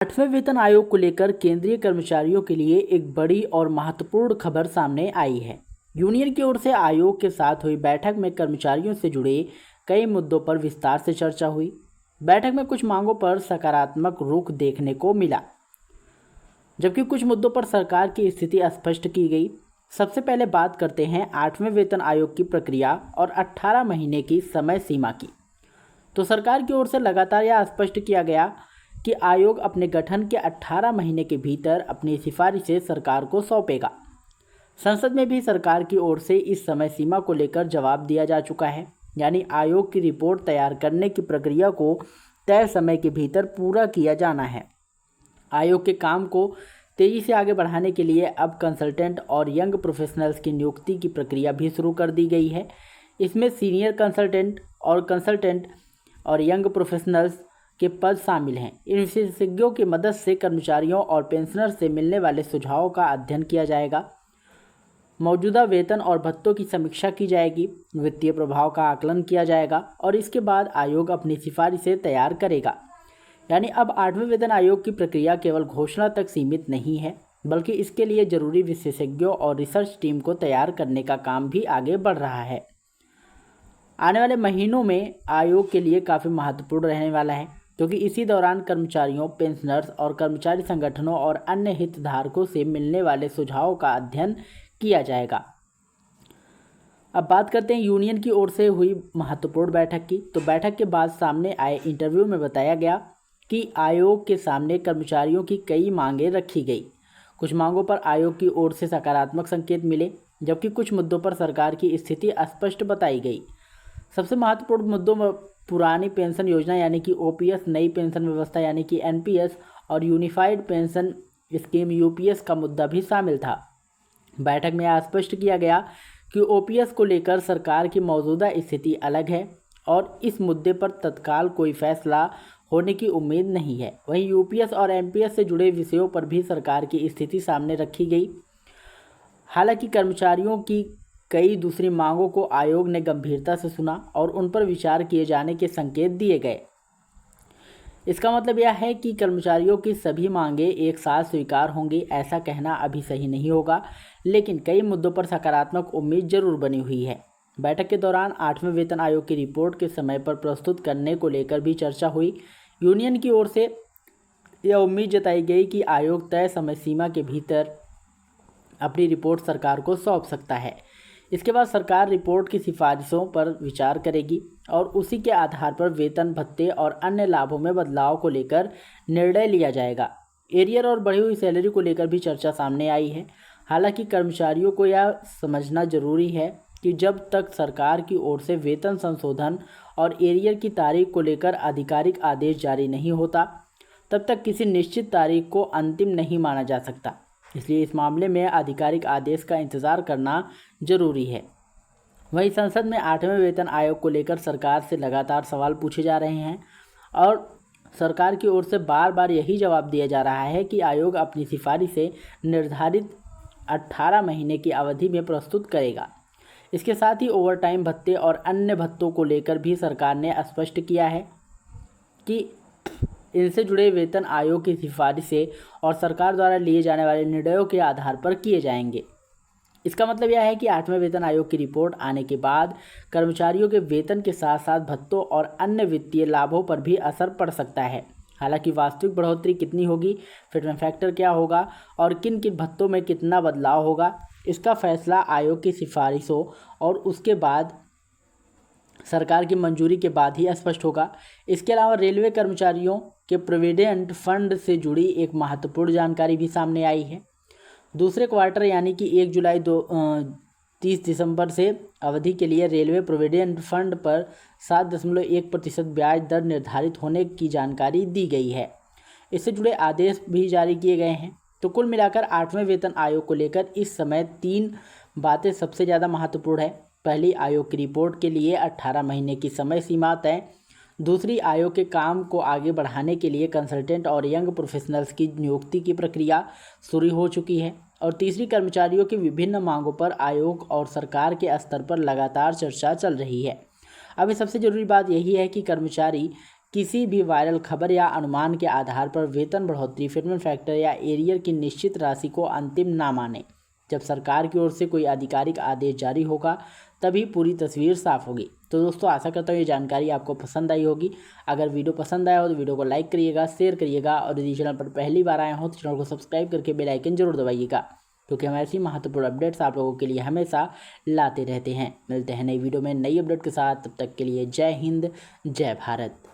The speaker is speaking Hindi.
8वें वेतन आयोग को लेकर केंद्रीय कर्मचारियों के लिए एक बड़ी और महत्वपूर्ण खबर सामने आई है। यूनियन की ओर से आयोग के साथ हुई बैठक में कर्मचारियों से जुड़े कई मुद्दों पर विस्तार से चर्चा हुई। बैठक में कुछ मांगों पर सकारात्मक रुख देखने को मिला, जबकि कुछ मुद्दों पर सरकार की स्थिति स्पष्ट की गई। सबसे पहले बात करते हैं 8वें वेतन आयोग की प्रक्रिया और 18 महीने की समय सीमा की। तो सरकार की ओर से लगातार यह स्पष्ट किया गया कि आयोग अपने गठन के 18 महीने के भीतर अपनी सिफारिशें सरकार को सौंपेगा। संसद में भी सरकार की ओर से इस समय सीमा को लेकर जवाब दिया जा चुका है, यानी आयोग की रिपोर्ट तैयार करने की प्रक्रिया को तय समय के भीतर पूरा किया जाना है। आयोग के काम को तेजी से आगे बढ़ाने के लिए अब कंसल्टेंट और यंग प्रोफेशनल्स की नियुक्ति की प्रक्रिया भी शुरू कर दी गई है। इसमें सीनियर कंसल्टेंट और यंग प्रोफेशनल्स के पद शामिल हैं। इन विशेषज्ञों की मदद से कर्मचारियों और पेंशनर से मिलने वाले सुझावों का अध्ययन किया जाएगा। मौजूदा वेतन और भत्तों की समीक्षा की जाएगी, वित्तीय प्रभाव का आकलन किया जाएगा और इसके बाद आयोग अपनी सिफारिशें तैयार करेगा। यानी अब 8वें वेतन आयोग की प्रक्रिया केवल घोषणा तक सीमित नहीं है, बल्कि इसके लिए जरूरी विशेषज्ञों और रिसर्च टीम को तैयार करने का काम भी आगे बढ़ रहा है। आने वाले महीनों में आयोग के लिए काफ़ी महत्वपूर्ण रहने वाला है, क्योंकि इसी दौरान कर्मचारियों, पेंशनर्स और कर्मचारी संगठनों और अन्य हितधारकों से मिलने वाले सुझावों का अध्ययन किया जाएगा। अब बात करते हैं यूनियन की ओर से हुई महत्वपूर्ण बैठक की। तो बैठक के बाद सामने आए इंटरव्यू में बताया गया कि आयोग के सामने कर्मचारियों की कई मांगें रखी गई। कुछ मांगों पर आयोग की ओर से सकारात्मक संकेत मिले, जबकि कुछ मुद्दों पर सरकार की स्थिति स्पष्ट बताई गई। सबसे महत्वपूर्ण मुद्दों में पुरानी पेंशन योजना यानी कि ओपीएस, नई पेंशन व्यवस्था यानी कि एनपीएस और यूनिफाइड पेंशन स्कीम यूपीएस का मुद्दा भी शामिल था। बैठक में यह स्पष्ट किया गया कि ओपीएस को लेकर सरकार की मौजूदा स्थिति अलग है और इस मुद्दे पर तत्काल कोई फैसला होने की उम्मीद नहीं है। वहीं यूपीएस और एनपीएस से जुड़े विषयों पर भी सरकार की स्थिति सामने रखी गई। हालांकि कर्मचारियों की कई दूसरी मांगों को आयोग ने गंभीरता से सुना और उन पर विचार किए जाने के संकेत दिए गए। इसका मतलब यह है कि कर्मचारियों की सभी मांगें एक साथ स्वीकार होंगी, ऐसा कहना अभी सही नहीं होगा, लेकिन कई मुद्दों पर सकारात्मक उम्मीद जरूर बनी हुई है। बैठक के दौरान 8वें वेतन आयोग की रिपोर्ट के समय पर प्रस्तुत करने को लेकर भी चर्चा हुई। यूनियन की ओर से यह उम्मीद जताई गई कि आयोग तय समय सीमा के भीतर अपनी रिपोर्ट सरकार को सौंप सकता है। इसके बाद सरकार रिपोर्ट की सिफारिशों पर विचार करेगी और उसी के आधार पर वेतन, भत्ते और अन्य लाभों में बदलाव को लेकर निर्णय लिया जाएगा। एरियर और बढ़ी हुई सैलरी को लेकर भी चर्चा सामने आई है। हालांकि कर्मचारियों को यह समझना जरूरी है कि जब तक सरकार की ओर से वेतन संशोधन और एरियर की तारीख को लेकर आधिकारिक आदेश जारी नहीं होता, तब तक किसी निश्चित तारीख को अंतिम नहीं माना जा सकता। इसलिए इस मामले में आधिकारिक आदेश का इंतज़ार करना जरूरी है। वहीं संसद में 8वें वेतन आयोग को लेकर सरकार से लगातार सवाल पूछे जा रहे हैं और सरकार की ओर से बार बार यही जवाब दिया जा रहा है कि आयोग अपनी सिफारिशें निर्धारित 18 महीने की अवधि में प्रस्तुत करेगा। इसके साथ ही ओवरटाइम भत्ते और अन्य भत्तों को लेकर भी सरकार ने स्पष्ट किया है कि इनसे जुड़े वेतन आयोग की सिफारिशें और सरकार द्वारा लिए जाने वाले निर्णयों के आधार पर किए जाएंगे। इसका मतलब यह है कि 8वें वेतन आयोग की रिपोर्ट आने के बाद कर्मचारियों के वेतन के साथ साथ भत्तों और अन्य वित्तीय लाभों पर भी असर पड़ सकता है। हालांकि वास्तविक बढ़ोतरी कितनी होगी, फिटमेंट फैक्टर क्या होगा और किन किन भत्तों में कितना बदलाव होगा, इसका फैसला आयोग की सिफारिशों और उसके बाद सरकार की मंजूरी के बाद ही स्पष्ट होगा। इसके अलावा रेलवे कर्मचारियों के प्रोविडेंट फंड से जुड़ी एक महत्वपूर्ण जानकारी भी सामने आई है। दूसरे क्वार्टर यानी कि 1 जुलाई 30 दिसंबर से अवधि के लिए रेलवे प्रोविडेंट फंड पर 7.1% ब्याज दर निर्धारित होने की जानकारी दी गई है। इससे जुड़े आदेश भी जारी किए गए हैं। तो कुल मिलाकर 8वें वेतन आयोग को लेकर इस समय 3 बातें सबसे ज़्यादा महत्वपूर्ण है। पहली, आयोग की रिपोर्ट के लिए 18 महीने की समय सीमा तय। दूसरी, आयोग के काम को आगे बढ़ाने के लिए कंसल्टेंट और यंग प्रोफेशनल्स की नियुक्ति की प्रक्रिया शुरू हो चुकी है। और तीसरी, कर्मचारियों की विभिन्न मांगों पर आयोग और सरकार के स्तर पर लगातार चर्चा चल रही है। अभी सबसे ज़रूरी बात यही है कि कर्मचारी किसी भी वायरल खबर या अनुमान के आधार पर वेतन बढ़ोतरी, फिटमेंट फैक्टर या एरियर की निश्चित राशि को अंतिम ना माने। जब सरकार की ओर से कोई आधिकारिक आदेश जारी होगा तभी पूरी तस्वीर साफ होगी। तो दोस्तों, आशा करता हूँ ये जानकारी आपको पसंद आई होगी। अगर वीडियो पसंद आया हो तो वीडियो को लाइक करिएगा, शेयर करिएगा और यदि चैनल पर पहली बार आए हो तो चैनल को सब्सक्राइब करके बेल आइकन जरूर दबाइएगा, क्योंकि हम ऐसी महत्वपूर्ण अपडेट्स आप लोगों के लिए हमेशा लाते रहते हैं। मिलते हैं नई वीडियो में नई अपडेट के साथ, तब तक के लिए जय हिंद, जय भारत।